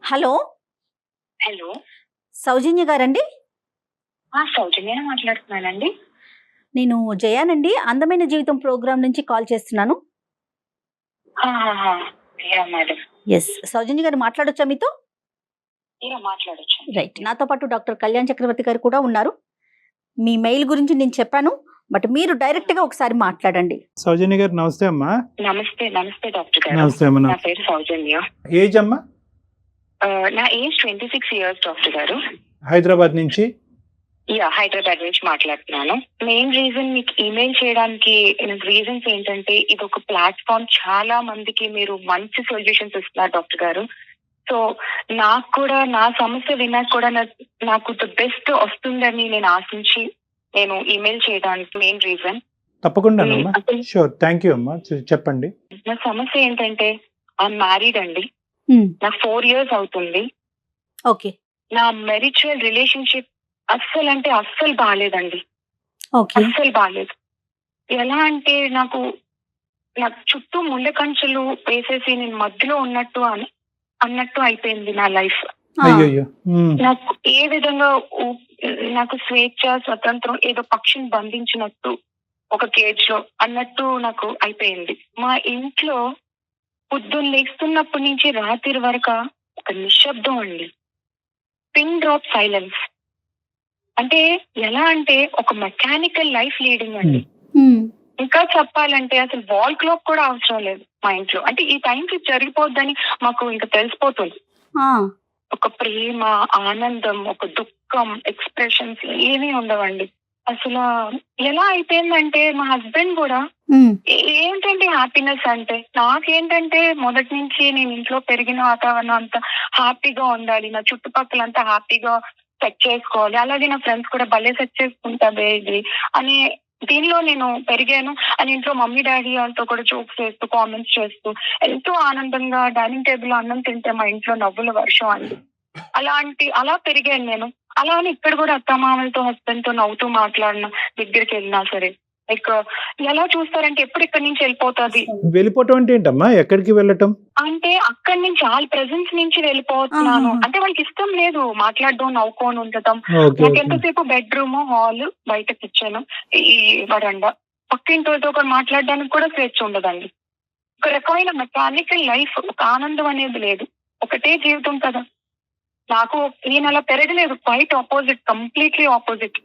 Hello! Hello. సౌజన్య గారండి? సౌజన్యనే మాట్లాడుతున్నానండి. నేను జయానండి. 'అందమైన జీవితం' ప్రోగ్రామ్ నుంచి కాల్ చేస్తున్నాను. ఆహాహా! యాహ్! మేడం. యెస్. సౌజన్య గారు మాట్లాడొచ్చా మీతో? యాహ్! మాట్లాడొచ్చండి. రైట్. నాతో పాటు డాక్టర్ కళ్యాణ్ చక్రవర్తి గారు కూడా ఉన్నారు. మీ మెయిల్ గురించి నేను చెప్పాను. బట్ మీరు డైరెక్ట్‌గా ఒకసారి మాట్లాడండి. సౌజన్య గారు నమస్తే అమ్మా. నమస్తే. నమస్తే డాక్టర్ గారు. నమస్తే అమ్మా. నా పేరు సౌజన్య. ఏజ్ అమ్మా? నా ఏజ్ 26 ఇయర్స్ డాక్టర్ గారు. హైదరాబాద్ నుంచి. హైదరాబాద్ నుంచి మాట్లాడుతున్నాను. మెయిన్ రీజన్ మీకు ఈమెయిల్ చేయడానికి రీజన్స్ ఏంటంటే ఇది ఒక ప్లాట్‌ఫార్మ్, చాలా మందికి మీరు మంచి సొల్యూషన్స్ ఇస్తున్నారు డాక్టర్ గారు. సో నాకు కూడా నా సమస్య విన్నాక కూడా నాకు ద బెస్ట్ వస్తుందని నేను ఆశించి నేను ఈమెయిల్ చేయడానికి మెయిన్ రీజన్. తప్పకుండా అమ్మా. షూర్. థ్యాంక్ యూ అమ్మా. చెప్పండి. నా సమస్య ఏంటంటే ఐఎమ్ మ్యారీడ్ అండి. నాకు 4 years అవుతుంది. ఓకే. నా మ్యారిచువల్ రిలేషన్షిప్ అస్సలు బాగాలేదండి. ఓకే. అస్సలు బాగాలేదు. ఎలా అంటే నాకు చుట్టూ ముళ్ళ కంచెలు వేసేసి నేను మధ్యలో అన్నట్టు అయిపోయింది నా లైఫ్. అయ్యయ్యో! నాకు ఏ విధంగా నాకు స్వేచ్ఛ, స్వతంత్రం ఏదో పక్షిని బంధించినట్టు ఒక కేజ్ లో అన్నట్టు నాకు అయిపోయింది. మా ఇంట్లో పొద్దున్న లేస్తున్నప్పటి నుంచి రాత్రి వరకు ఒక నిశ్శబ్దం అండి. Pin drop silence. అంటే ఎలా అంటే ఒక మెకానికల్ లైఫ్ లీడింగ్ అండి. ఇంకా చెప్పాలంటే అసలు వాల్ క్లాక్ కూడా అవసరం లేదు మా ఇంట్లో. అంటే ఈ టైంకి జరిగిపోద్దని మాకు ఇంకా తెలిసిపోతుంది. ఒక ప్రేమ, ఆనందం, ఒక దుఃఖం, ఎక్స్ప్రెషన్స్ ఏమీ ఉండవండి. అసలు ఎలా అయిపోయిందంటే మా హస్బెండ్ కూడా ఏంటంటే హ్యాపీనెస్ అంటే, నాకేంటంటే మొదటి నుంచి నేను ఇంట్లో పెరిగిన వాతావరణం అంతా హ్యాపీగా ఉండాలి, నా చుట్టుపక్కల అంతా హ్యాపీగా సెట్ చేసుకోవాలి, అలాగే నా ఫ్రెండ్స్ కూడా భలే సెట్ చేసుకుంటా బేబీ అని దీనిలో నేను పెరిగాను. అని ఇంట్లో మమ్మీ డాడీ వాళ్ళతో కూడా జోక్స్ చేస్తూ కామెంట్స్ చేస్తూ ఎంతో ఆనందంగా డైనింగ్ టేబుల్ అన్నం తింటే మా ఇంట్లో నవ్వుల వర్షం అండి. అలా పెరిగాను నేను. అలా అని ఇక్కడ కూడా అత్తమామలతో హస్బెండ్ తో నవ్వుతూ మాట్లాడినా, దగ్గరికి వెళ్ళినా సరే లైక్ ఎలా చూస్తారంటే ఎప్పుడు ఇక్కడి నుంచి వెళ్ళిపోవటం అంటే ఏంటమ్మా? ఎక్కడికి వెళ్ళటం అంటే అక్కడి నుంచి వాళ్ళ ప్రెజెన్స్ నుంచి వెళ్ళిపోతున్నాను. అంటే వాళ్ళకి ఇష్టం లేదు మాట్లాడడం, నవ్వుకొని ఉండటం. నాకు ఎంతసేపు బెడ్రూమ్, హాల్, బయట కిచెన్, ఈ వరండా, పక్కింటితో కూడా మాట్లాడడానికి కూడా స్వేచ్ఛ ఉండదండి. ఒక రకమైన మెకానికల్ లైఫ్, ఒక ఆనందం అనేది లేదు. ఒకటే జీవితం కదా. నాకు నేను అలా పెరగలేదు, క్వైట్ ఆపోజిట్, కంప్లీట్లీ ఆపోజిట్.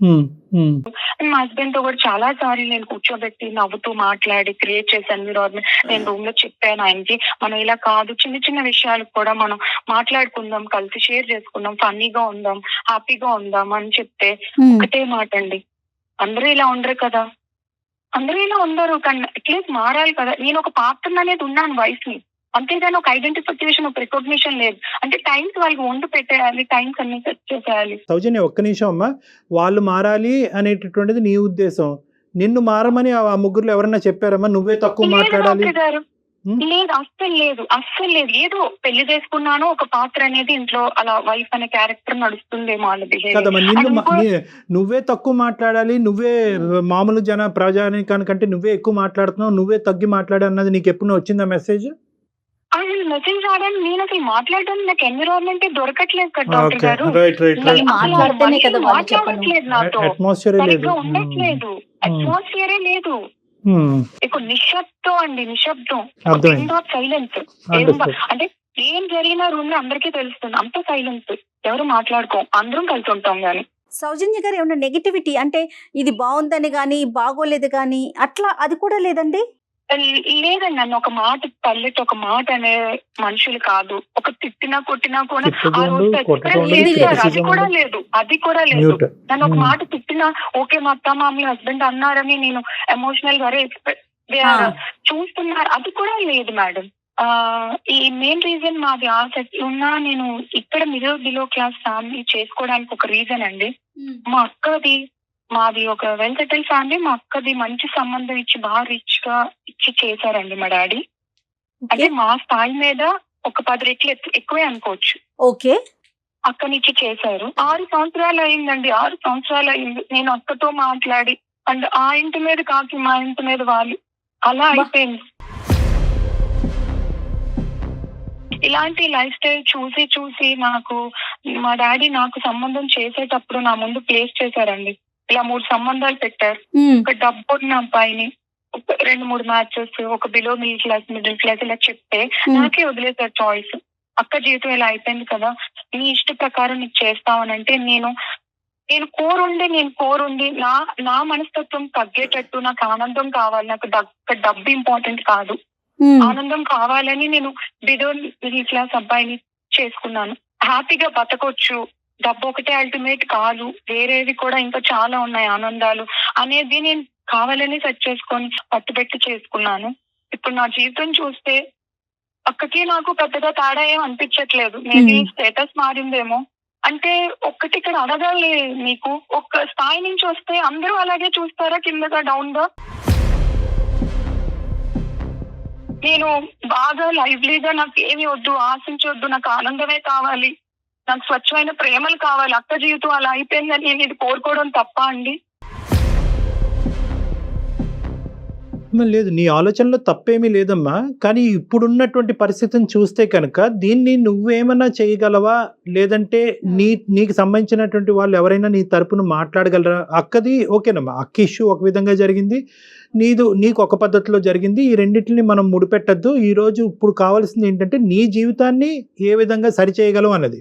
మా హస్బెండ్ తో కూడా చాలా సార్లు నేను కూర్చోబెట్టి నవ్వుతూ మాట్లాడి క్రియేట్ చేసే ఎన్విరాన్మెంట్ నేను రూమ్ లో చెప్పాను ఆయనకి, మనం ఇలా కాదు, చిన్న చిన్న విషయాలు కూడా మనం మాట్లాడుకుందాం, కలిసి షేర్ చేసుకుందాం, ఫన్నీగా ఉందాం, హ్యాపీగా ఉందాం అని చెప్తే ఒకటే మాట అండి, అందరూ ఇలా ఉండరు కదా, అందరూ ఇలా ఉండరు కానీ అట్లీస్ట్ మారాలి కదా. నేను ఒక పాత్ర అనేది ఉన్నాను వైఫ్ ని, అంతేగాని ఒక ఐడెంటిఫికేషన్, ఒక రికగ్నిషన్ లేదు. అంటే టైమ్స్ వాళ్ళకి వండు పెట్టేయాలి, టైమ్స్ అన్ని సెట్ చేసేయాలి. సౌజన్య ఒక్క నిమిషం అమ్మా. వాళ్ళు మారాలి అనేటటువంటిది నీ ఉద్దేశం. నిన్ను మారమని ఆ ముగ్గురులో ఎవరన్నా చెప్పారమ్మా? నువ్వే తక్కువ మాట్లాడాలి? లేదు, అస్సలు లేదు. ఏదో పెళ్లి చేసుకున్నాను, ఒక పాత్ర అనేది ఇంట్లో అలా వైఫ్ అనే క్యారెక్టర్ నడుస్తుందేమో వాళ్ళ బిహేవియర్. నువ్వే తక్కువ మాట్లాడాలి, నువ్వే మామూలు ప్రజానికానికంటే నువ్వే ఎక్కువ మాట్లాడుతున్నావు, నువ్వే తగ్గి మాట్లాడాలి అన్నది నీకు ఎప్పుడు వచ్చిందా మెసేజ్? అసలు మెసేజ్ రావడానికి నేను అసలు మాట్లాడడానికి నాకు ఎన్విరాన్మెంట్ దొరకట్లేదు కదా డాక్టర్ గారు. మాట్లాడట్లేదు, నాతో సరిగ్గా ఉండట్లేదు, అట్మాస్ఫియరే లేదు. ఇప్పుడు నిశ్శబ్దం అండి, నిశ్శబ్దం, సైలెన్స్. అంటే ఏం జరిగినా రూమ్ లో అందరికీ తెలుస్తుంది, అంత సైలెన్స్, ఎవరు మాట్లాడుకోం, అందరం కలిసి ఉంటాం. గానీ సౌజన్య గారు ఏమన్నా నెగిటివిటీ అంటే ఇది బాగుందని గానీ బాగోలేదు గానీ అట్లా అది కూడా లేదండి? లేదండి, నన్ను ఒక మాట పల్లెట్, ఒక మాట అనే మనుషులు కాదు. ఒక తిట్టినా కొట్టినా కూడా ఆ రోజు అది కూడా లేదు. నన్ను ఒక మాట తిట్టినా ఓకే, మా అత్త మామూలు హస్బెండ్ అన్నారని నేను ఎమోషనల్ గా చూస్తున్నారు, అది కూడా లేదు మేడం. ఈ మెయిన్ రీజన్ మాది ఆసక్తి ఉన్నా నేను ఇక్కడ బిలో క్లాస్ ఫ్యామిలీ చేసుకోవడానికి ఒక రీజన్ అండి. మా అక్కది, మాది ఒక వెల్ సెటిల్ ఫ్యామిలీ. మా అక్కది మంచి సంబంధం ఇచ్చి బాగా రిచ్ గా ఇచ్చి చేశారండి మా డాడీ. అంటే మా స్థాయి మీద ఒక 10 రెట్లు ఎక్కువే అనుకోవచ్చు. ఓకే. అక్కనిచ్చి చేశారు. 6 సంవత్సరాలు అయిందండి, 6 సంవత్సరాలు అయింది నేను అక్కతో మాట్లాడి. అండ్ ఆ ఇంటి మీద కాకి, మా ఇంటి మీద వాళ్ళు, అలా అయిపోయింది. ఇలాంటి లైఫ్ స్టైల్ చూసి చూసి నాకు మా డాడీ నాకు సంబంధం చేసేటప్పుడు నా ముందు ప్లేస్ చేశారండి. ఇలా 3 సంబంధాలు పెట్టారు. ఒక డబ్బు ఉన్న అబ్బాయిని, 2-3 మ్యాచెస్, ఒక బిలో మిడిల్ క్లాస్ ఇలా చెప్తే నాకే వదిలేసారు చాయిస్. అక్క జీవితం ఇలా అయిపోయింది కదా, నీ ఇష్ట ప్రకారం నీకు చేస్తామనంటే నేను కోరుండి నా మనస్తత్వం తగ్గేటట్టు నాకు ఆనందం కావాలి, నాకు డబ్బు ఇంపార్టెంట్ కాదు, ఆనందం కావాలని నేను బిలో మిడిల్ క్లాస్ అబ్బాయిని చేసుకున్నాను. హ్యాపీగా బతకొచ్చు, డబ్బు ఒకటే అల్టిమేట్ కాదు, వేరేవి కూడా ఇంకా చాలా ఉన్నాయి ఆనందాలు అనేది నేను కావాలని సెట్ చేసుకొని పట్టుబెట్టి చేసుకున్నాను. ఇప్పుడు నా జీవితం చూస్తే అక్కకి నాకు పెద్దగా తేడా ఏం అనిపించట్లేదు. మేబీ స్టేటస్ మారిందేమో. అంటే ఒక్కటి ఇక్కడ అడగాలి, మీకు ఒక స్థాయి నుంచి వస్తే అందరూ అలాగే చూస్తారా కిందగా డౌన్ గా? నేను బాగా లైవ్లీగా నాకు ఏమి వద్దు, ఆశించొద్దు, నాకు ఆనందమే కావాలి, నాకు స్వచ్ఛమైన ప్రేమలు కావాలి, అక్క జీవితం అలా అయిపోయిందని నేను ఇది కోరుకోవడం తప్ప అండి? లేదు, నీ ఆలోచనలో తప్పేమీ లేదమ్మా. కానీ ఇప్పుడున్నటువంటి పరిస్థితిని చూస్తే కనుక దీన్ని నువ్వేమన్నా చేయగలవా, లేదంటే నీకు సంబంధించినటువంటి వాళ్ళు ఎవరైనా నీ తరపున మాట్లాడగలరా? అక్కది ఓకేనమ్మా, అక్క ఇష్యూ ఒక విధంగా జరిగింది, నీకు ఒక పద్ధతిలో జరిగింది. ఈ రెండింటిని మనం ముడిపెట్టద్దు. ఈరోజు ఇప్పుడు కావాల్సింది ఏంటంటే నీ జీవితాన్ని ఏ విధంగా సరిచేయగలవు అన్నది.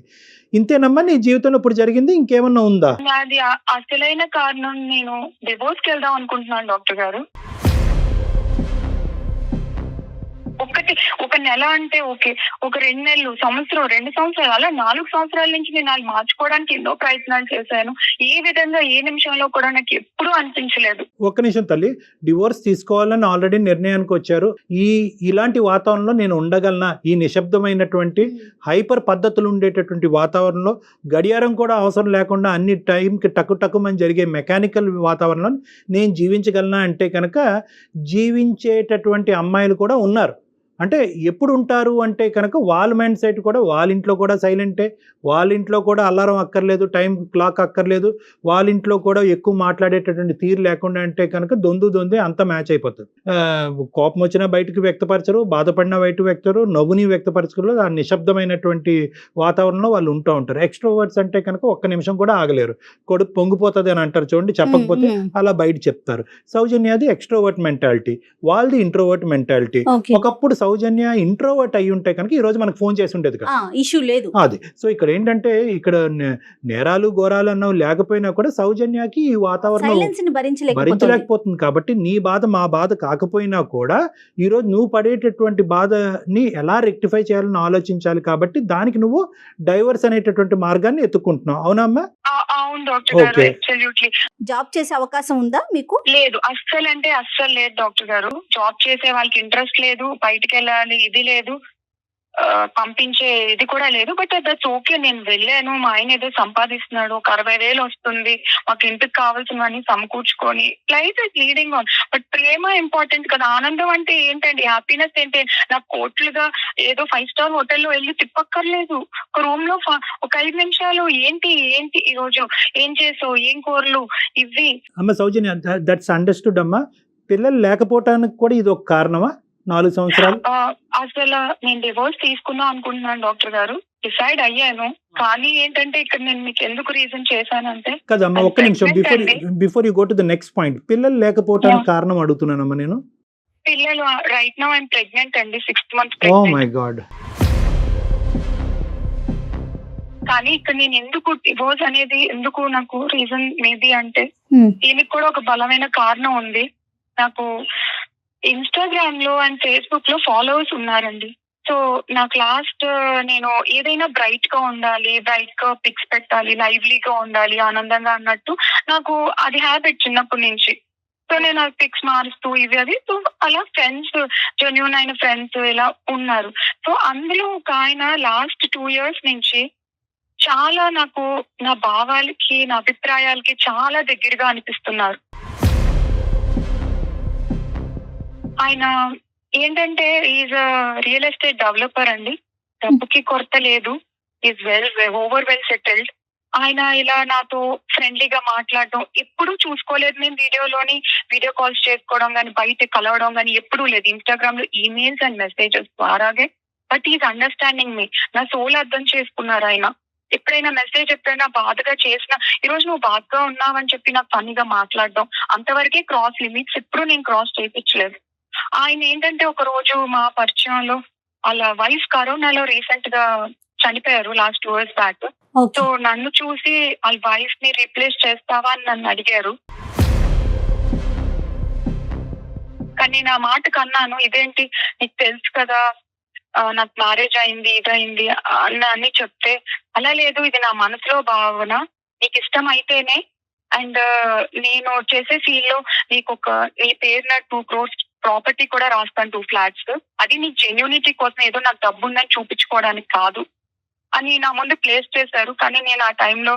ఇంతేనమ్మా నీ జీవితంలో ఇప్పుడు జరిగింది, ఇంకేమన్నా ఉందా? అది అసలైన కారణం నేను డివోర్స్కి వెళ్దాం అనుకుంటున్నాను డాక్టర్ గారు. ఒక నెల అంటే ఓకే, ఒక 2 నెలలు, సంవత్సరం, 2 సంవత్సరాలు, అలా 4 సంవత్సరాల నుంచి నేను అది మార్చుకోవడానికి ఎన్నో ప్రయత్నాలు చేశాను. ఏ విధంగా ఏ నిమిషంలో కూడా నాకు ఎప్పుడూ అనిపించలేదు. ఒక్క నిమిషం తల్లి, డివోర్స్ తీసుకోవాలని ఆల్రెడీ నిర్ణయానికి వచ్చారు. ఇలాంటి వాతావరణంలో నేను ఉండగలనా? ఈ నిశ్శబ్దమైనటువంటి హైపర్ పద్ధతులు ఉండేటటువంటి వాతావరణంలో, గడియారం కూడా అవసరం లేకుండా అన్ని టైంకి టక్కుమని జరిగే మెకానికల్ వాతావరణంలో నేను జీవించగలనా అంటే కనుక జీవించేటటువంటి అమ్మాయిలు కూడా ఉన్నారు. అంటే ఎప్పుడు ఉంటారు అంటే కనుక వాళ్ళ మైండ్ సెట్ కూడా వాళ్ళ ఇంట్లో కూడా సైలెంటే, వాళ్ళ ఇంట్లో కూడా అలారం అక్కర్లేదు, టైం క్లాక్ అక్కర్లేదు, వాళ్ళ ఇంట్లో కూడా ఎక్కువ మాట్లాడేటటువంటి తీరు లేకుండా అంటే కనుక దొందే అంతా మ్యాచ్ అయిపోతుంది. కోపం వచ్చినా బయటకు వ్యక్తపరచరు, బాధపడినా బయటకు వ్యక్తరు, నవ్వుని వ్యక్తపరచరు. ఆ నిశ్శబ్దమైనటువంటి వాతావరణంలో వాళ్ళు ఉంటూ ఉంటారు. ఎక్స్ట్రోవర్ట్స్ అంటే కనుక ఒక్క నిమిషం కూడా ఆగలేరు. కొడుకు పొంగిపోతుంది అని అంటారు చూడండి, చెప్పకపోతే అలా బయట చెప్తారు. సౌజన్యది ఎక్స్ట్రోవర్ట్ మెంటాలిటీ, వాళ్ళది ఇంట్రోవర్ట్ మెంటాలిటీ. ఒకప్పుడు సౌజన్య ఇంట్రోవర్ట్ అయి ఉంటే కనుక ఈ రోజు మనకు ఫోన్ చేసి ఉండేది కదా, ఇష్యూ లేదు. అది సో ఇక్కడ ఏంటంటే ఇక్కడ నేరాలు ఘోరాలు అన్నవి లేకపోయినా కూడా సౌజన్యకి ఈ వాతావరణం భరించలేకపోతుంది. కాబట్టి నీ బాధ మా బాధ కాకపోయినా కూడా ఈ రోజు నువ్వు పడేటటువంటి బాధని ఎలా రెక్టిఫై చేయాలని ఆలోచించాలి. కాబట్టి దానికి నువ్వు డైవర్స్ అనేటటువంటి మార్గాన్ని ఎత్తుకుంటున్నావు. అవునమ్మా? అవును డాక్టర్ గారు. అబ్సల్యూట్లీ. జాబ్ చేసే అవకాశం ఉందా మీకు? లేదు, అస్సలు లేదు డాక్టర్ గారు. జాబ్ చేసే వాళ్ళకి ఇంట్రెస్ట్ లేదు, బయటికి వెళ్ళాలి ఇది లేదు, పంపించే ఇది కూడా లేదు. బట్ దట్స్ ఓకే, నేను వెళ్ళాను, మా ఆయన ఏదో సంపాదిస్తున్నాడు, ఒక 60,000 వస్తుంది, మాకు ఇంటికి కావాల్సినవన్నీ సమకూర్చుకొని life is leading on. But ప్రేమ ఇంపార్టెంట్ కదా. ఆనందం అంటే ఏంటండి, హ్యాపీనెస్ ఏంటి? నాకు కోట్లుగా ఏదో 5 స్టార్ హోటల్లో వెళ్ళి తిప్పక్కర్లేదు, ఒక రూమ్ లో ఒక 5 నిమిషాలు ఏంటి ఈ రోజు ఏం చేసావు, ఏం కూరలు, ఇవి. అమ్మ సౌజన్య, దట్స్ అండర్స్టూడ్ అమ్మా. పిల్లలు లేకపోవటానికి కూడా ఇది ఒక కారణమా? 4 సంవత్సరాలు అసలు నేను డివోర్స్ తీసుకుందాం అనుకుంటున్నాను డాక్టర్ గారు, డిసైడ్ అయ్యాను. కానీ ఏంటంటే ఇక్కడ నేను మీకు ఎందుకు రీజన్ చేశానంటే కదమ్మా, ఒక్క నిమిషం, before you go to the next point, పిల్లలు లేకపోవటానికి కారణం అడుగుతున్నానమ్మా నేను. పిల్లలు రైట్ నౌ ఐఎమ్ ప్రెగ్నెంట్ అండి, 6th month pregnant. Oh my god. కానీ ఇక్కడ నేను ఎందుకు డివోర్స్ అనేది ఎందుకు నాకు రీజన్ మేబీ అంటే దీనికి కూడా ఒక బలమైన కారణం ఉంది. నాకు ఇన్స్టాగ్రామ్ లో అండ్ ఫేస్బుక్ లో ఫాలోవర్స్ ఉన్నారండి. సో నాకు లాస్ట్ నేను ఏదైనా బ్రైట్ గా ఉండాలి, బ్రైట్ గా పిక్స్ పెట్టాలి, లైవ్లీగా ఉండాలి, ఆనందంగా అన్నట్టు నాకు అది హ్యాబిట్ చిన్నప్పటి నుంచి. సో నేను పిక్స్ మారుస్తూ ఇవి అది, సో అలా ఫ్రెండ్స్, జెన్యూన్ అయిన ఫ్రెండ్స్ ఇలా ఉన్నారు. సో అందులో ఒక ఆయన లాస్ట్ 2 years నుంచి చాలా నాకు నా భావాలకి, నా అభిప్రాయాలకి చాలా దగ్గరగా అనిపిస్తున్నారు. ఆయన ఏంటంటే ఈజ్ రియల్ ఎస్టేట్ డెవలపర్ అండి, డబ్బుకి కొరత లేదు, ఈజ్ ఓవర్ వెల్ సెటిల్డ్. ఆయన ఇలా నాతో ఫ్రెండ్లీగా మాట్లాడడం ఎప్పుడూ చూసుకోలేదు. నేను వీడియో కాల్స్ చేసుకోవడం కానీ, బయట కలవడం కానీ ఎప్పుడూ లేదు. ఇన్స్టాగ్రామ్ లో ఈమెయిల్స్ అండ్ మెసేజెస్ ద్వారాగే బట్ ఈజ్ అండర్స్టాండింగ్ మీ. నా సోల్ అర్థం చేసుకున్నారు ఆయన. ఎప్పుడైనా మెసేజ్ ఎప్పుడైనా బాధగా చేసినా, ఈ రోజు నువ్వు బాధగా ఉన్నావని చెప్పి నాకు ఫన్నీగా మాట్లాడడం, అంతవరకే క్రాస్ లిమిట్స్. ఎప్పుడు నేను క్రాస్ చేయించలేదు. ఆయన ఏంటంటే ఒక రోజు మా పరిచయంలో వాళ్ళ వైఫ్ కరోనాలో రీసెంట్ గా చనిపోయారు last 2 years back. Okay so నన్ను చూసి వాళ్ళ వైఫ్ ని రీప్లేస్ చేస్తావా అని నన్ను అడిగారు. కానీ నేను ఆ మాట కన్నాను, ఇదేంటి నీకు తెలుసు కదా నాకు మ్యారేజ్ అయింది ఇదైంది అని చెప్తే, అలా లేదు, ఇది నా మనసులో భావన, నీకు ఇష్టం అయితేనే అండ్ నేను చేసే ఫీల్డ్ లో నీకు నీ పేరున 2 crores ప్రాపర్టీ కూడా రాస్తాను, 2 flats. అది నీ జెన్యూనిటీ కోసం, ఏదో నాకు డబ్బు ఉందని చూపించుకోవడానికి కాదు అని నా ముందు ప్లేస్ చేశారు. కానీ నేను ఆ టైంలో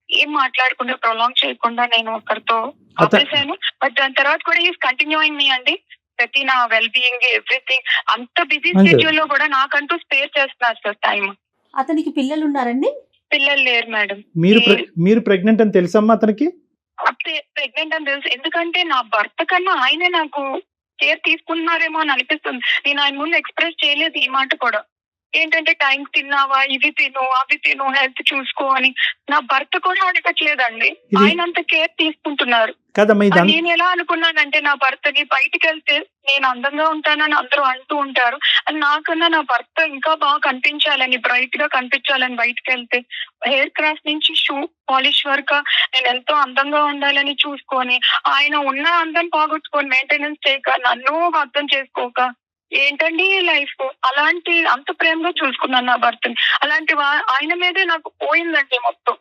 ఏం మాట్లాడకుండా ప్రొలాంగ్ చేయకుండా నేను ఒకరితో ఆపేశాను. బట్ దాని తర్వాత కూడా ఈజ్ కంటిన్యూయింగ్ మీ అండి. ప్రతి నా వెల్ బీయింగ్ ఎవ్రీథింగ్, అంత బిజీ షెడ్యూల్ లో కూడా నాకంటూ స్పేర్ చేస్తున్నారు సార్ టైం. అతనికి పిల్లలు ఉన్నారండి? పిల్లలు లేరు మేడం. మీరు ప్రెగ్నెంట్ అని తెలుసమ్మా అతనికి? ప్రెగ్నెంట్ అని తెలుసు, ఎందుకంటే నా భర్త కన్నా ఆయనే నాకు కేర్ తీసుకున్నారేమో అని అనిపిస్తుంది. నేను ఆయన ముందు ఎక్స్ప్రెస్ చేయలేదు ఈ మాట కూడా. ఏంటంటే టైం తిన్నావా, ఇవి తిను అవి తిను, హెల్త్ చూసుకో అని నా భర్త కూడా అడగట్లేదండి. ఆయన అంత కేర్ తీసుకుంటున్నారు. నేను ఎలా అనుకున్నానంటే నా భర్తని బయటికి వెళ్తే నేను అందంగా ఉంటానని అందరూ అంటూ ఉంటారు, అని నాకన్నా నా భర్త ఇంకా బాగా కనిపించాలని, బ్రైట్ గా కనిపించాలని బయటకు వెళ్తే హెయిర్ క్రాఫ్ట్ నుంచి షూ పాలిష్ వరకు నేను ఎంతో అందంగా ఉండాలని చూసుకొని, ఆయన ఉన్న అందం పోగొట్టుకొని మెయింటెనెన్స్ చేయక, నన్ను అర్థం చేసుకోక, ఏంటండి లైఫ్. అలాంటి అంత ప్రేమగా చూసుకున్నాను నా భర్తని. అలాంటి ఆయన మీదే నాకు పోయిందండి మొత్తం.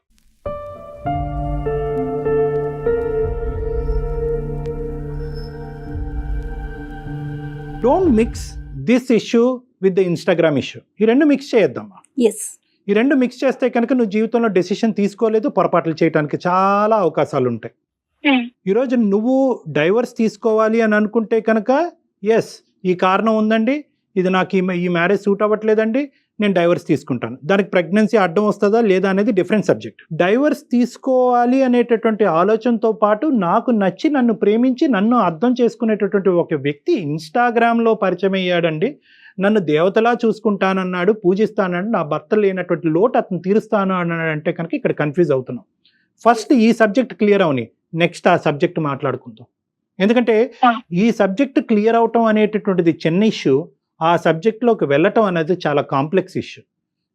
Don't mix this issue with the Instagram issue. ఈ రెండు మిక్స్ చేయొద్దమ్మా. ఈ రెండు మిక్స్ చేస్తే కనుక నువ్వు జీవితంలో డెసిషన్ తీసుకోలేదు, పొరపాట్లు చేయడానికి చాలా అవకాశాలు ఉంటాయి. ఈరోజు నువ్వు డైవర్స్ తీసుకోవాలి అని అనుకుంటే కనుక ఎస్, ఈ కారణం ఉందండి, ఇది నాకు ఈ మ్యారేజ్ సూట్ అవ్వట్లేదండి, నేను డైవర్స్ తీసుకుంటాను. దానికి ప్రెగ్నెన్సీ అడ్డం వస్తుందా లేదా అనేది డిఫరెంట్ సబ్జెక్ట్. డైవర్స్ తీసుకోవాలి అనేటటువంటి ఆలోచనతో పాటు నాకు నచ్చి, నన్ను ప్రేమించి, నన్ను అర్థం చేసుకునేటటువంటి ఒక వ్యక్తి ఇన్స్టాగ్రామ్లో పరిచయం అయ్యాడండి. నన్ను దేవతలా చూసుకుంటానన్నాడు, పూజిస్తానన్నాడు, నా భర్త లేనటువంటి లోటు అతను తీరుస్తాను అన్నాడు అంటే కనుక ఇక్కడ కన్ఫ్యూజ్ అవుతున్నాం. ఫస్ట్ ఈ సబ్జెక్ట్ క్లియర్ అవని, నెక్స్ట్ ఆ సబ్జెక్ట్ మాట్లాడుకుందాం. ఎందుకంటే ఈ సబ్జెక్ట్ క్లియర్ అవటం అనేటటువంటిది చిన్న ఇష్యూ, ఆ సబ్జెక్ట్లోకి వెళ్ళటం అనేది చాలా కాంప్లెక్స్ ఇష్యూ.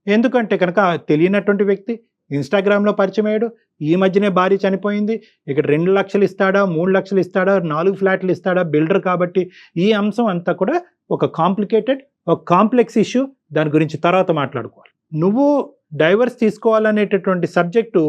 ఎందుకంటే కనుక తెలియనటువంటి వ్యక్తి ఇన్స్టాగ్రామ్లో పరిచయం అయ్యాడు, ఈ మధ్యనే భార్య చనిపోయింది, ఇక్కడ 2 లక్షలు ఇస్తాడా, 3 లక్షలు ఇస్తాడా, 4 ఫ్లాట్లు ఇస్తాడా, బిల్డర్ కాబట్టి ఈ అంశం అంతా కూడా ఒక కాంప్లికేటెడ్, ఒక కాంప్లెక్స్ ఇష్యూ. దాని గురించి తర్వాత మాట్లాడుకోవాలి. నువ్వు డైవర్స్ తీసుకోవాలనేటటువంటి సబ్జెక్టు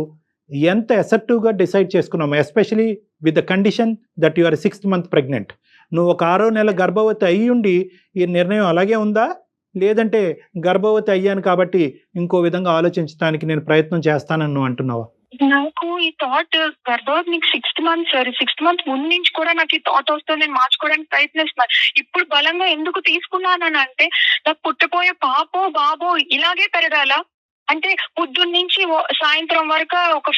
ఎంత అసర్టివ్గా డిసైడ్ చేసుకున్నాము, especially with the condition that you are 6th month pregnant. నువ్వు ఒక 6వ నెల గర్భవతి అయ్యి ఉండి ఈ నిర్ణయం అలాగే ఉందా, లేదంటే గర్భవతి అయ్యాను కాబట్టి ఇంకో విధంగా ఆలోచించడానికి నేను ప్రయత్నం చేస్తానని నువ్వు అంటున్నావా? నాకు ఈ థాట్ గర్భవతి నీకు 6th month sir, 6th month ముందు నుంచి కూడా నాకు ఈ థాట్ వస్తుంది, నేను మార్చుకోవడానికి ప్రయత్నిస్తున్నాను. ఇప్పుడు బలంగా ఎందుకు తీసుకున్నానని అంటే, నాకు పుట్టపోయే పాపో బాబో ఇలాగే పెరగాల అంటే, పొద్దున్న నుంచి సాయంత్రం వరకు ఒక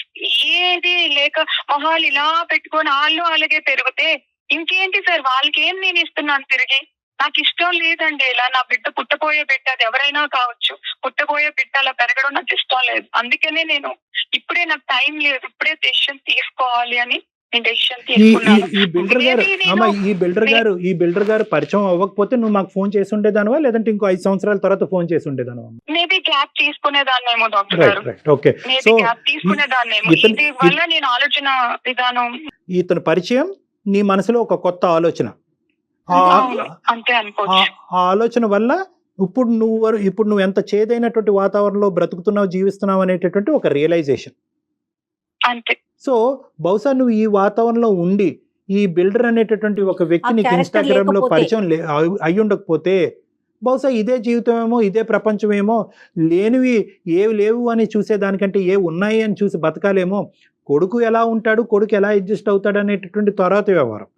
ఏది లేక మొహాలు ఇలా పెట్టుకొని వాళ్ళు అలాగే పెరిగితే ఇంకేంటి సార్, వాళ్ళకి ఏం నేను ఇస్తున్నాను తిరిగి? నాకు ఇష్టం లేదండి ఇలా. నా బిడ్డ పుట్టబోయే బిడ్డ, అది ఎవరైనా కావచ్చు, పుట్టబోయే బిడ్డ అలా పెరగడం నాకు ఇష్టం లేదు. అందుకనే నేను ఇప్పుడే నాకు టైం లేదు, ఇప్పుడే డెసిషన్ తీసుకోవాలి అని నేను డెసిషన్ తీసుకున్నాను. ఈ బిల్డర్ గారు పరిచయం అవ్వకపోతే నువ్వు మాకు ఫోన్ చేసి ఉండేదానివా, లేదంటే ఇంకో 5 సంవత్సరాల తర్వాత ఫోన్ చేసి ఉండేదానివా? మేబీ గ్యాప్ తీసుకునేదాన్నేమో డాక్టర్ గారు, మేబీ గ్యాప్ తీసుకునేదాన్నేమో. ఇది వల్ల నేను ఆలోచన విధానం, ఇతని పరిచయం నీ మనసులో ఒక కొత్త ఆలోచన, అంతే అనుకోవచ్చు. ఆ ఆలోచన వల్ల ఇప్పుడు నువ్వు ఎంత చేదైనటువంటి వాతావరణంలో బ్రతుకుతున్నావు, జీవిస్తున్నావు అనేటటువంటి ఒక రియలైజేషన్ అంతే. సో బహుశా నువ్వు ఈ వాతావరణంలో ఉండి ఈ బిల్డర్ అనేటటువంటి ఒక వ్యక్తి నీకు ఇన్స్టాగ్రామ్ లో పరిచయం అయి ఉండకపోతే బహుశా ఇదే జీవితమేమో, ఇదే ప్రపంచమేమో, లేనివి ఏవి లేవు అని చూసేదానికంటే ఏ ఉన్నాయి అని చూసి బతకాలేమో. కొడుకు ఎలా ఉంటాడు, కొడుకు ఎలా అడ్జస్ట్ అవుతాడు అనేటటువంటి తర్వాత వ్యవహారం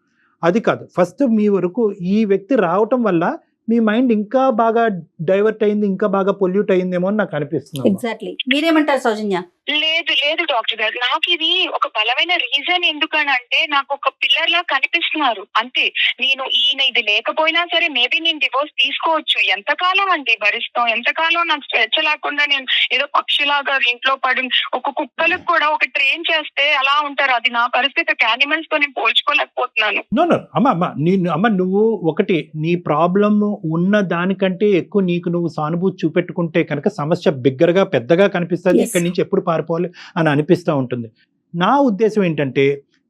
అది కాదు. ఫస్ట్ మీ వరకు ఈ వ్యక్తి రావటం వల్ల మీ మైండ్ ఇంకా బాగా డైవర్ట్ అయింది, ఇంకా బాగా పొల్యూట్ అయిందేమో అని నాకు అనిపిస్తుంది. ఎగ్జాక్ట్లీ. మీరేమంటారు సౌజన్య? లేదు లేదు డాక్టర్ గారు, నాకు ఇది ఒక బలమైన రీజన్. ఎందుకనంటే నాకు ఒక పిల్లర్ లా కనిపిస్తున్నారు అంతే. నేను ఇది లేకపోయినా సరే మేబీ నేను డివోర్స్ తీసుకోవచ్చు. ఎంతకాలం అండి భరిస్తాం, ఎంతకాలం నాకు స్వేచ్ఛ లేకుండా నేను ఏదో పక్షిలాగా ఇంట్లో పడి. ఒక కుక్కలకు కూడా ఒక ట్రైన్ చేస్తే అలా ఉంటారు, అది నా పరిస్థితి. యానిమల్స్ తో నేను పోల్చుకోలేకపోతున్నాను. నో అమ్మ నువ్వు ఒకటి నీ ప్రాబ్లం ఉన్న దానికంటే ఎక్కువ నీకు నువ్వు సానుభూతి చూపెట్టుకుంటే కనుక సమస్య బిగ్గరగా పెద్దగా కనిపిస్తుంది. Yes. ఇక్కడి నుంచి ఎప్పుడు పారిపోవాలి అని అనిపిస్తూ ఉంటుంది. నా ఉద్దేశం ఏంటంటే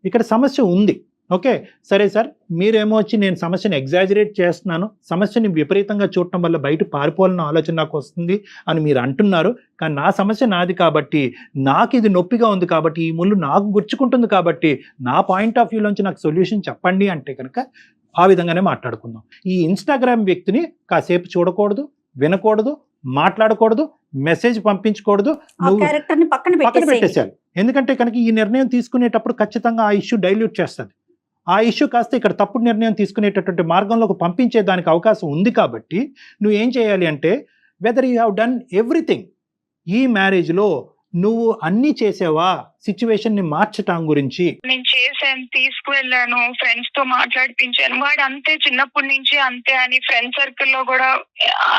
ఇక్కడ సమస్య ఉంది, ఓకే సరే సార్, మీరేమో వచ్చి నేను సమస్యను ఎగ్జాజరేట్ చేస్తున్నాను, సమస్యని విపరీతంగా చూడటం వల్ల బయట పారిపోవాలన్న ఆలోచన నాకు వస్తుంది అని మీరు అంటున్నారు. కానీ నా సమస్య నాది కాబట్టి, నాకు ఇది నొప్పిగా ఉంది కాబట్టి, ఈ ముళ్ళు నాకు గుచ్చుకుంటుంది కాబట్టి, నా పాయింట్ ఆఫ్ వ్యూలోంచి నాకు సొల్యూషన్ చెప్పండి అంటే కనుక ఆ విధంగానే మాట్లాడుకుందాం. ఈ ఇన్స్టాగ్రామ్ వ్యక్తిని కాసేపు చూడకూడదు, వినకూడదు, మాట్లాడకూడదు, మెసేజ్ పంపించకూడదు, ఆ క్యారెక్టర్ ని పక్కన పక్కన పెట్టేసేయండి. పెట్టేశారు. ఎందుకంటే కనుక ఈ నిర్ణయం తీసుకునేటప్పుడు ఖచ్చితంగా ఆ ఇష్యూ డైల్యూట్ చేస్తుంది. ఆ ఇష్యూ కాస్త ఇక్కడ తప్పుడు నిర్ణయం తీసుకునేటటువంటి మార్గంలోకి పంపించే దానికి అవకాశం ఉంది. కాబట్టి నువ్వు ఏం చేయాలి అంటే, whether you have done everything, ఈ మ్యారేజ్లో నువ్వు అన్నీ చేసావా సిచ్యువేషన్ ని మార్చటం గురించి? నేను చేశాను, తీసుకువెళ్ళాను, ఫ్రెండ్స్ తో మాట్లాడిపించాను. వాడు అంతే, చిన్నప్పటి నుంచి అంతే అని ఫ్రెండ్ సర్కిల్ లో కూడా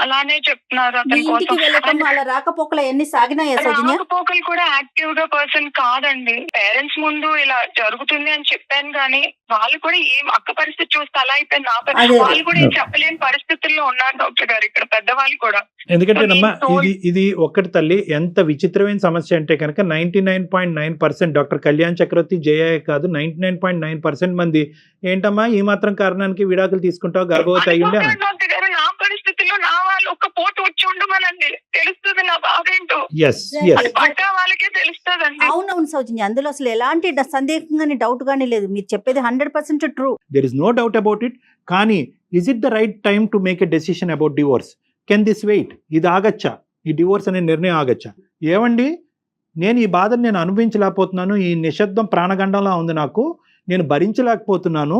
అలానే చెప్తున్నారు మీ అతని ఇంటికి వెళ్ళటం కోసం. అలా రాకపోకలు ఎన్ని సాగినాయా సౌజన్య? రాకపోకలు కూడా యాక్టివ్ గా పర్సన్ కాదండి. పేరెంట్స్ ముందు ఇలా జరుగుతుంది అని చెప్పాను కానీ వాళ్ళు కూడా ఏం అక్క పరిస్థితి చూస్తే అలా అయిపోయింది. నా అదే. వాళ్ళు కూడా ఏం చెప్పలేని పరిస్థితుల్లో ఉన్నారు డాక్టర్ గారు, ఇక్కడ పెద్దవాళ్ళు కూడా. ఎందుకంటే నమ్మ నేను ఇది ఒక్కటి తల్లి, ఎంత విచిత్రమైన సమస్య అంటే కనుక 99.9% డాక్టర్ కళ్యాణ్ చక్రవర్తి జయ కాదు, 99.9% మంది ఏంటమ్మా ఈ మాత్రం కారణానికి విడాకులు తీసుకుంటావు, గర్భవతి అయ్యింది అని. డాక్టర్ గారు నా పరిస్థితుల్లో నా వాళ్ళు ఒక్క పోటు వచ్చి ఉండమనండి, తెలుస్తుంది నా బాధ ఏంటో. ఎస్ అది పడ్డా వాళ్ళకే తెలుస్తుందండి. అవునవును సౌజన్య, అందులో అసలు ఎలాంటి సందేహం గానీ డౌట్ గానీ లేదు. మీరు చెప్పేది 100% true. There is no doubt about it. కానీ is it the right time to make a decision about divorce? Can this wait? ఇది ఆగచ్చా? ఈ డివోర్స్ అనే నిర్ణయం ఆగచ్చా? ఏమండి, నేను ఈ బాధను నేను అనుభవించలేకపోతున్నాను, ఈ నిశ్శబ్దం ప్రాణగండంలా ఉంది నాకు, నేను భరించలేకపోతున్నాను,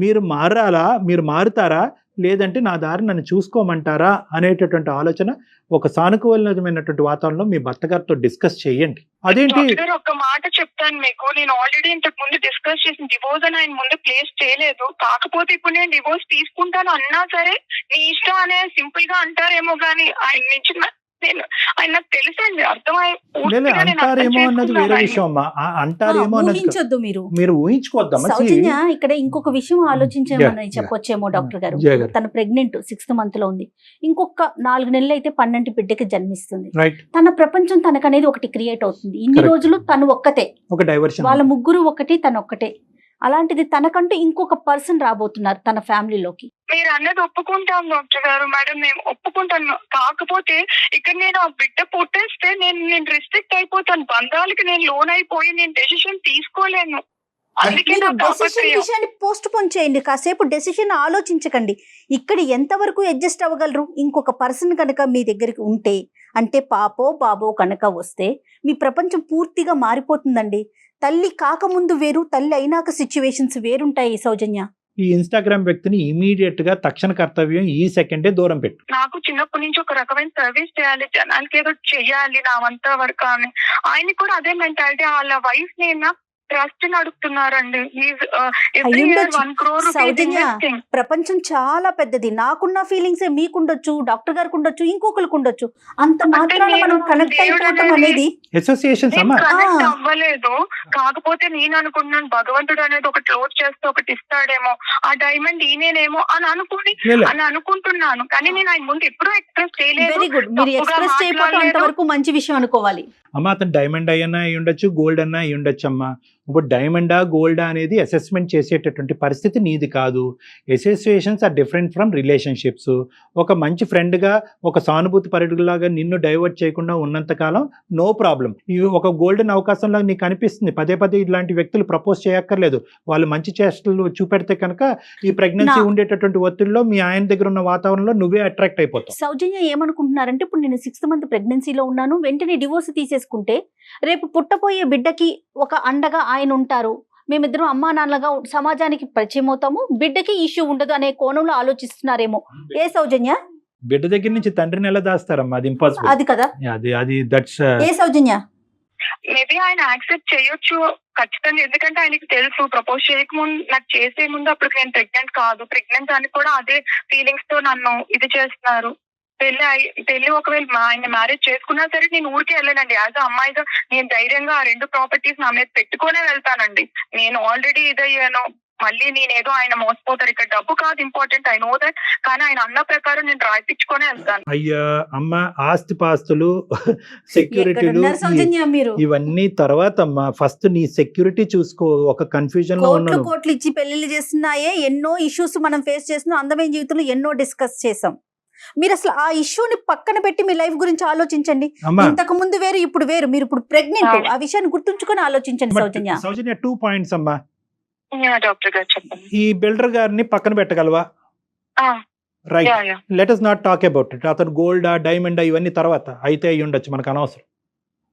మీరు మారాలా, మీరు మారుతారా, లేదంటే నా దారి నన్ను చూసుకోమంటారా అనేటటువంటి ఆలోచన ఒక సానుకూలమైనటువంటి వాతావరణంలో మీ భర్త గారితో డిస్కస్ చేయండి. అదేంటి డాక్టర్ గారు ఒక మాట చెప్తాను మీకు, నేను ఆల్రెడీ ఇంతకు ముందు డిస్కస్ చేసిన డివోర్స్ అని ఆయన ముందు ప్లేస్ చేయలేదు. కాకపోతే ఇప్పుడు నేను డివోర్స్ తీసుకుంటాను అన్నా సరే నీ ఇష్టం అనే సింపుల్ గా అంటారేమో కానీ ఆయన నుంచి ఆయన నాకు తెలుసండి, అంటారేమో అన్నది వేరే విషయం అమ్మా. అంటారేమో అన్నది ఊహించొద్దు మీరు ఊహించుకోవద్దమ్మా. సౌజన్య, ఇక్కడ ఇంకొక విషయం ఆలోచించామని Yeah. చెప్పొచ్చేమో డాక్టర్ గారు. Yeah, yeah. తన ప్రెగ్నెంట్ 6th month లో ఉంది. ఇంకొక 4 నెలలు అయితే 12 బిడ్డకి జన్మిస్తుంది. రైట్, తన ప్రపంచం తనకనేది ఒకటి క్రియేట్ అవుతుంది. ఇన్ని Correct. రోజులు తను ఒక్కతే, ఒక డైవర్షన్. వాళ్ళ ముగ్గురు ఒకటి, తను ఒక్కటే. అలాంటిది తనకంటూ ఇంకొక పర్సన్ రాబోతున్నారు తన ఫ్యామిలీలోకి. మీరు అన్నది ఒప్పుకుంటాం డాక్టర్ గారు, మేడం నేను ఒప్పుకుంటాను. కాకపోతే ఇక్కడ నేను ఆ బిడ్డ పుట్టేస్తే నేను రిస్ట్రిక్ట్ అయిపోతాను, బంధాలకి నేను లోన్ అయిపోయి నేను డెసిషన్ తీసుకోలేను. అందుకే మీరు నాకు డెసిషన్ తాపత్రయం. విషయాన్ని పోస్ట్ పోన్ చేయండి, కాసేపు డెసిషన్ ఆలోచించకండి. ఇక్కడ ఎంతవరకు అడ్జస్ట్ అవ్వగలరు? ఇంకొక పర్సన్ కనుక మీ దగ్గరికి ఉంటే, అంటే పాపో బాబో కనుక వస్తే మీ ప్రపంచం పూర్తిగా మారిపోతుందండి. తల్లి కాకముందు వేరు, తల్లి అయినాక సిచ్యువేషన్స్ వేరుంటాయి సౌజన్య. ఈ ఇన్స్టాగ్రామ్ వ్యక్తిని ఇమీడియట్ గా తక్షణ కర్తవ్యం ఈ సెకండే దూరం పెట్టు. నాకు చిన్నప్పటి నుంచి ఒక రకమైన సర్వీస్ చేయాలి, జనానికి ఏదో చెయ్యాలి నా వంత వరకు అని. ఆయన కూడా అదే మెంటాలిటీ. వాళ్ళ వైఫ్ నేను ట్రస్ట్ నడుపుతున్నారండి. Every year 1 crore rupees Soujanya, investing. ప్రపంచం చాలా పెద్దది. నాకున్న ఫీలింగ్సే మీకుండొచ్చు, డాక్టర్ గారికి ఉండొచ్చు, ఇంకొకరికి ఉండొచ్చు. అంత మాత్రాన మనం నేను కనెక్ట్ దేవుడు అయిపోవటం అనేది అసోసియేషన్స్ నేను అమ్మా. కనెక్ట్ ఆ. అవ్వలేదు. కాకపోతే నేను అనుకున్నాను భగవంతుడు అనేది ఒకటి లోడ్ చేస్తే ఒకటి ఇస్తాడేమో, ఆ డైమండ్ ఈయనేమో అని అనుకుంటున్నాను. కానీ నేను ఆయన ముందు ఎప్పుడూ ఎక్స్ప్రెస్ చేయలేదు. Very good. మీరు తప్పుగా ఎక్స్ప్రెస్ చేయకపోవడం మాట్లాడలేదు. అంతవరకు మంచి విషయం అనుకోవాలి. అమ్మ, అతను డైమండ్ అయ్యన్నా అయి ఉండొచ్చు, గోల్డ్ అన్నా అయి ఉండొచ్చు అమ్మా. ఇప్పుడు డైమండా గోల్డా అనేది అసెస్మెంట్ చేసేటటువంటి పరిస్థితి నీది కాదు. Associations are different from relationships. ఒక మంచి ఫ్రెండ్గా, ఒక సానుభూతి పరుడులాగా నిన్ను డైవర్ట్ చేయకుండా ఉన్నంతకాలం నో ప్రాబ్లం. ఈ ఒక గోల్డెన్ అవకాశంలాగా నీకు అనిపిస్తుంది. పదే పదే ఇలాంటి వ్యక్తులు ప్రపోజ్ చేయక్కర్లేదు. వాళ్ళు మంచి చేష్టలు చూపెడితే కనుక ఈ ప్రెగ్నెన్సీ ఉండేటటువంటి ఒత్తిడిలో మీ ఆయన దగ్గర ఉన్న వాతావరణంలో నువ్వే అట్రాక్ట్ అయిపోతావు. సౌజన్య ఏమనుకుంటున్నారంటే, ఇప్పుడు నేను 6th month ప్రెగ్నెన్సీలో ఉన్నాను, వెంటనే డివోర్స్ తీసేసుకుంటే రేపు పుట్టబోయే బిడ్డకి ఒక అండగా ఆయన ఉంటారు, మేమిద్దరం అమ్మా నాన్నలుగా సమాజానికి పరిచయం అవుతాము, బిడ్డకి ఇష్యూ ఉండదు అనే కోణంలో ఆలోచిస్తున్నారేమో. ఏ సౌజన్య? బిడ్డ దగ్గర నుంచి తండ్రిని ఎలా దాస్తారమ్మా? అది ఇంపాసిబుల్. అది కదా. అది దట్స్ ఏ సౌజన్య? మేబీ ఆయన యాక్సెప్ట్ చేయొచ్చు ఖచ్చితంగా, ఎందుకంటే ఆయనకి తెలుసు ప్రపోజ్ చేయకముందు, నాకు చేసే ముందు అప్పుడు నేను ప్రెగ్నెంట్ కాదు, ప్రెగ్నెంట్ అని కూడా అదే ఫీలింగ్స్ తో నన్ను ఇది చేస్తున్నారు. పెళ్లి ఒకవేళ ఆయన మ్యారేజ్ చేసుకున్నా సరే నేను ఊరికే వెళ్ళానండి. యాజ్ అమ్మాయిగా నేను ధైర్యంగా ఆ 2 ప్రాపర్టీస్ నా మీద పెట్టుకునే వెళ్తానండి. నేను ఆల్రెడీ ఇదయ్యాను, మళ్ళీ నేనేదో ఆయన మోసపోతారు, ఇక్కడ డబ్బు కాదు ఇంపార్టెంట్, ఐ నో దట్, కానీ ఆయన అన్న ప్రకారం నేను రాయిపించుకునే వెళ్తాను. అయ్యా అమ్మ, ఆస్తి పాస్తులు, సెక్యూరిటీలు ఎక్కడున్నారు సౌజన్య మీరు? ఇవన్నీ తర్వాత అమ్మా, ఫస్ట్ నీ సెక్యూరిటీ చూసుకో. ఒక కన్ఫ్యూజన్ లో ఉన్నాను. కోట్లు ఇచ్చి పెళ్లిళ్ళు చేస్తున్నాయే, ఎన్నో ఇష్యూస్ మనం ఫేస్ చేస్తున్నాం, అందమైన జీవితంలో ఎన్నో డిస్కస్ చేసాం. మీరు అసలు ఆ ఇష్యూని పక్కన పెట్టి మీ లైఫ్ గురించి ఆలోచించండి. ఇంతకు ముందు వేరు, ఇప్పుడు వేరు. మీరు ఇప్పుడు ప్రెగ్నెంట్, ఆ విషయాన్ని గుర్తుంచుకొని ఆలోచించండి సౌజన్య. సౌజన్య 2 పాయింట్స్ అమ్మా. డాక్టర్ గారు చెప్పండి. ఈ బిల్డర్ గారిని పక్కన పెట్టగలవా? Right, let us not talk about it. అతను గోల్డా డైమండా ఇవన్నీ తర్వాత అయితే అయ్యి ఉండొచ్చు, మనకు అనవసరం.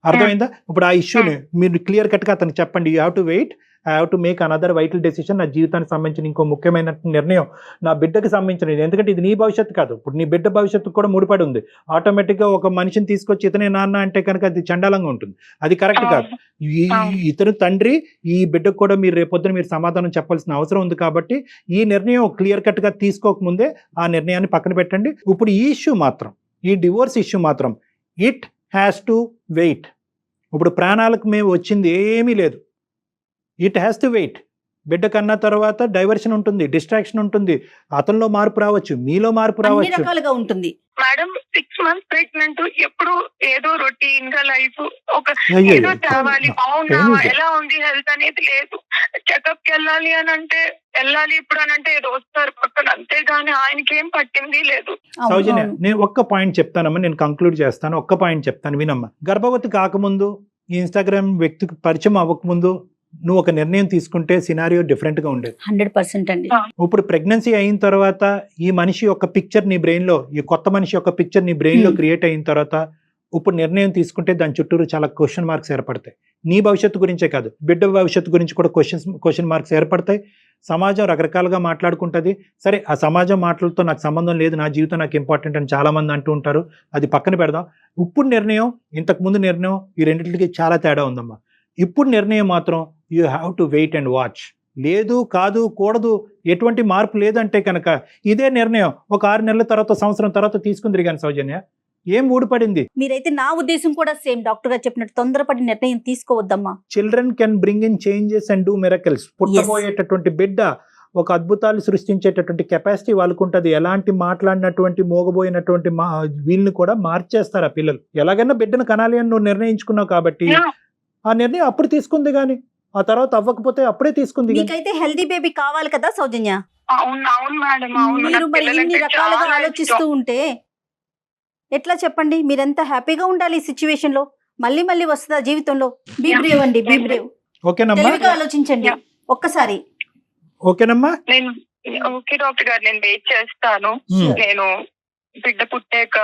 అర్థమైందా? ఇప్పుడు ఆ ఇష్యూని మీరు క్లియర్ కట్ గా అతనికి చెప్పండి. You have to wait, I have to make another vital decision. నా జీవితానికి సంబంధించిన ఇంకో ముఖ్యమైన నిర్ణయం, నా బిడ్డకి సంబంధించినది. ఎందుకంటే ఇది నీ భవిష్యత్తు కాదు, ఇప్పుడు నీ బిడ్డ భవిష్యత్తు కూడా ముడిపడి ఉంది. ఆటోమేటిక్గా ఒక మనిషిని తీసుకొచ్చి ఇతనే నాన్న అంటే కనుక అది చండాలంగా ఉంటుంది, అది కరెక్ట్ కాదు. ఇతను తండ్రి, ఈ బిడ్డకు కూడా మీరు రేపొద్దున మీరు సమాధానం చెప్పాల్సిన అవసరం ఉంది. కాబట్టి ఈ నిర్ణయం క్లియర్ కట్ గా తీసుకోకముందే ఆ నిర్ణయాన్ని పక్కన పెట్టండి. ఇప్పుడు ఈ ఇష్యూ మాత్రం, ఈ డివోర్స్ ఇష్యూ మాత్రం, ఇట్ హ్యాస్ టు వెయిట్. ఇప్పుడు ప్రాణాలకు మేము వచ్చింది ఏమీ లేదు, ఇట్ హ్యాస్ టు వెయిట్. బిడ్డ కన్నా తర్వాత డైవర్షన్ ఉంటుంది, డిస్ట్రాక్షన్ ఉంటుంది, అతనిలో మార్పు రావచ్చు, మీలో మార్పు రావచ్చు, రకాలుగా ఉంటుంది. మేడం 6 months ప్రెగ్నెంట్, ఎప్పుడు ఏదో రొటీన్ గా లైఫ్, ఒక ఏదో తేవాలి, బాగున్నావా, ఎలా ఉంది హెల్త్ అనేది లేదు. చెకప్ కి వెళ్ళాలి అని అంటే వెళ్ళాలి, ఇప్పుడు అని అంటే ఏదో వస్తారు పక్కన, అంతేగాని ఆయనకి ఏం పట్టింది లేదు. సౌజన్య, నేను ఒక్క పాయింట్ చెప్తానమ్మా, నేను కంక్లూడ్ చేస్తాను. ఒక్క పాయింట్ చెప్తాను వినమ్మా. గర్భవతి కాకముందు, ఈ ఇన్స్టాగ్రామ్ వ్యక్తికి పరిచయం అవ్వకముందు నువ్వు ఒక నిర్ణయం తీసుకుంటే సినారియో డిఫరెంట్ గా ఉండేది. 100% అండి. ఇప్పుడు ప్రెగ్నెన్సీ అయిన తర్వాత ఈ మనిషి యొక్క పిక్చర్ నీ బ్రెయిన్ లో, ఈ కొత్త మనిషి యొక్క పిక్చర్ నీ బ్రెయిన్ లో క్రియేట్ అయిన తర్వాత ఇప్పుడు నిర్ణయం తీసుకుంటే దాని చుట్టూరు చాలా క్వశ్చన్ మార్క్స్ ఏర్పడతాయి. నీ భవిష్యత్తు గురించే కాదు, బిడ్డ భవిష్యత్తు గురించి కూడా క్వశ్చన్ మార్క్స్ ఏర్పడతాయి. సమాజం రకరకాలుగా మాట్లాడుకుంటుంది. సరే, ఆ సమాజం మాటలతో నాకు సంబంధం లేదు, నా జీవితం నాకు ఇంపార్టెంట్ అని చాలా మంది అంటూ ఉంటారు, అది పక్కన పెడదాం. ఇప్పుడు నిర్ణయం, ఇంతకు ముందు నిర్ణయం, ఈ రెండింటికి చాలా తేడా ఉందమ్మా. ఇప్పుడు నిర్ణయం మాత్రం you have to wait and watch. లేదు, కాదు, కూడదు, ఎటువంటి మార్పు లేదంటే కనుక ఇదే నిర్ణయం ఒక 6 నెలల తర్వాత, సంవత్సరం తర్వాత తీసుకుంది కానీ సౌజన్య ఏం ఊడిపడింది. మీరైతే నా ఉద్దేశం కూడా సేమ్, డాక్టర్ గారు చెప్పినట్టు తొందరపడి నిర్ణయం తీసుకోవద్దమ్మా. Children can bring in changes and do miracles. పుట్టబోయేటటువంటి బిడ్డ ఒక అద్భుతాలు సృష్టించేటటువంటి కెపాసిటీ వాళ్ళకు ఉంటుంది. ఎలాంటి మాట్లాడినటువంటి మోగబోయినటువంటి వీళ్ళని కూడా మార్చేస్తారు ఆ పిల్లలు. ఎలాగైనా బిడ్డను కనాలి అని నువ్వు నిర్ణయించుకున్నావు కాబట్టి ఆ నిర్ణయం అప్పుడు తీసుకుంది, కానీ ఆ తర్వాత అవ్వకపోతే అప్పుడే తీసుకుంది. మీకైతే హెల్దీ బేబీ కావాలి కదా సౌజన్య? అవును మేడం. మీరు మరి ఇన్ని రకాలుగా ఆలోచిస్తూ ఉంటే ఎట్లా చెప్పండి? మీరెంత హ్యాపీగా ఉండాలి ఈ సిచ్యువేషన్ లో. మళ్ళీ మళ్ళీ వస్తుందా జీవితంలో? బీ బ్రేవ్ అండి, బీ బ్రేవ్. ఓకేనమ్మా, తెలివిగా ఆలోచించండి ఒక్కసారి. ఓకేనమ్మా. నేను ఓకే డాక్టర్ గారు, నేను వెయిట్ చేస్తాను. నేను బిడ్డ పుట్టాక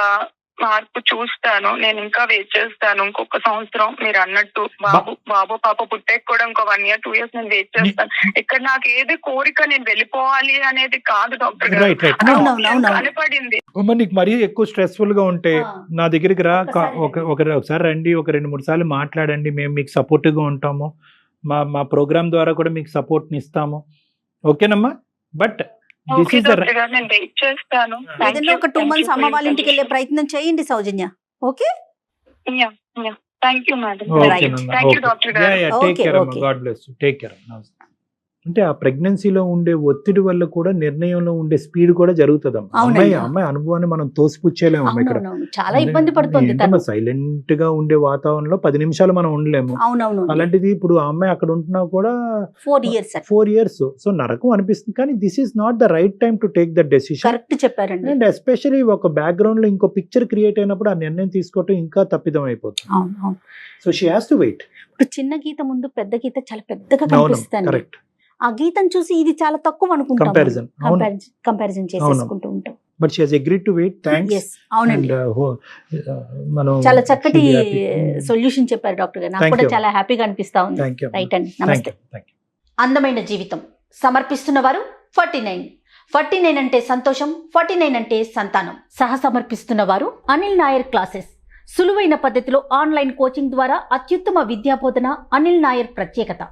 మార్పు చూస్తాను. నేను ఇంకా వెయిట్ చేస్తాను ఇంకొక సంవత్సరం. మీరు అన్నట్టు బాబు పాప పుట్టాక కూడా ఇంకో 1 year 2 years నేను వెయిట్ చేస్తాను. ఇక్కడ నాకు ఏది కోరిక నేను వెళ్ళిపోవాలి అనేది కాదు డాక్టర్ గారు, కనపడింది. నీకు మరీ ఎక్కువ స్ట్రెస్ఫుల్ గా ఉంటే నా దగ్గరికి రా, ఒకసారి రండి, ఒక 2-3 సార్లు మాట్లాడండి. మేము మీకు సపోర్టివ్ గా ఉంటాము. మా ప్రోగ్రామ్ ద్వారా కూడా మీకు సపోర్ట్ ని ఇస్తాము. ఓకేనమ్మా? బట్ నేను వెయిట్ చేస్తాను. ఏదైనా ఒక 2 months అమ్మ వాళ్ళ ఇంటికి వెళ్ళే ప్రయత్నం చేయండి Soujanya. Okay, thank you madam. Thank you doctor గారు. టేక్ కేర్ అమ్మా, God bless you. Take care. అంటే ఆ ప్రెగ్నెన్సీలో ఉండే ఒత్తిడి వల్ల కూడా నిర్ణయంలో ఉండే స్పీడ్ కూడా జరుగుతుందమ్మా. అమ్మాయి అనుభవాన్ని మనం తోసిపుచ్చేలేము. ఇక్కడ చాలా ఇబ్బంది పడుతుంది. సైలెంట్ గా ఉండే వాతావరణంలో 10 నిమిషాలు మనం ఉండలేము. అలాంటిది ఇప్పుడు ఆ అమ్మాయి అక్కడ ఉంటున్నా కూడా 4 years. సో నరకం అనిపిస్తుంది. కానీ this is not the right time to take the decision. Correct చెప్పారండి. అండ్ ఎస్పెషల్లీ ఒక బ్యాక్గ్రౌండ్ లో ఇంకో పిక్చర్ క్రియేట్ అయినప్పుడు ఆ నిర్ణయం తీసుకోవటం ఇంకా తప్పిదం అయిపోతుంది. So she has to wait. ఇప్పుడు చిన్న గీత ముందు పెద్ద గీత చాలా పెద్దగా కనిపిస్తుంది. కరెక్ట్. ఆ గీతం చూసి ఇది చాలా తక్కువ అనుకుంటాం, కంపారిజన్ చేసేసుకుంటూ ఉంటాం. But she has agreed to wait. Thanks. అవునండి, చాలా చక్కటి సొల్యూషన్ చెప్పారు డాక్టర్ గారు. నాకు కూడా చాలా హ్యాపీగా అనిపిస్తా ఉంది. రైట్ అండి, నమస్తే. అందమైన జీవితం సమర్పిస్తున్న వారు 49 అంటే సంతోషం, 49 అంటే సంతానం. సహ సమర్పిస్తున్న వారు అనిల్ నాయర్ క్లాసెస్. సులువైన పద్ధతిలో ఆన్లైన్ కోచింగ్ ద్వారా అత్యుత్తమ విద్యాబోధన అనిల్ నాయర్ ప్రత్యేకత.